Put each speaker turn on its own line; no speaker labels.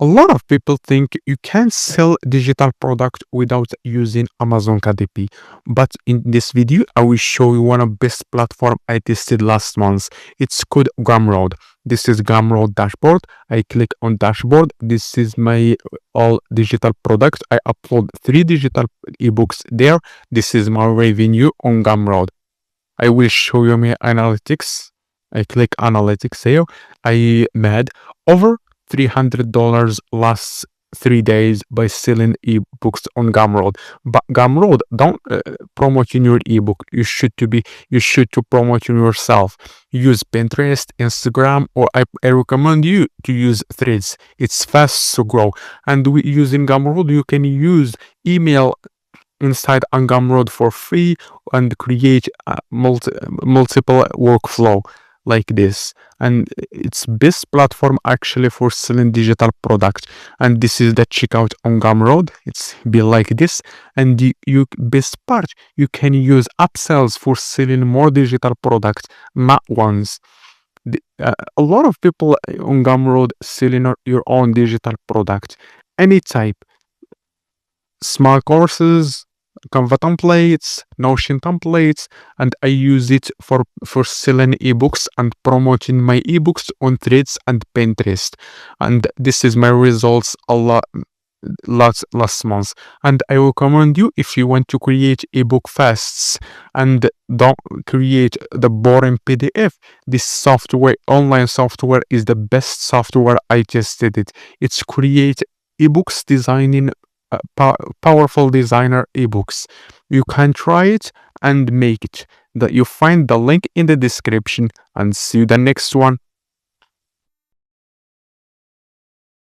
A lot of people think you can sell digital product without using Amazon KDP, but in this video, I will show you one of best platform I tested last month. It's called Gumroad. This is Gumroad dashboard. I click on dashboard. This is my all digital product. I upload 3 digital ebooks there. This is my revenue on Gumroad. I will show you my analytics. I click analytics here. I made over $300 last 3 days by selling ebooks on Gumroad. But Gumroad don't promote in your ebook. You should to promote in yourself. Use Pinterest, Instagram, or I recommend you to use Threads. It's fast to grow. And using Gumroad, you can use email inside on Gumroad for free and create multiple workflow like this. And it's best platform actually for selling digital products. And this is the checkout on Gumroad. It's be like this. And you best part, you can use upsells for selling more digital products, not once. A lot of people on Gumroad selling your own digital product, any type, small courses, Canva templates, Notion templates, and I use it for selling ebooks and promoting my ebooks on Threads and Pinterest. And this is my results a lot last month. And I recommend you, if you want to create ebook fasts and don't create the boring PDF, this software, online software, is the best software. I tested it. It's create ebooks, designing powerful designer ebooks. You can try it and make it. You find the link in the description, and see you the next one.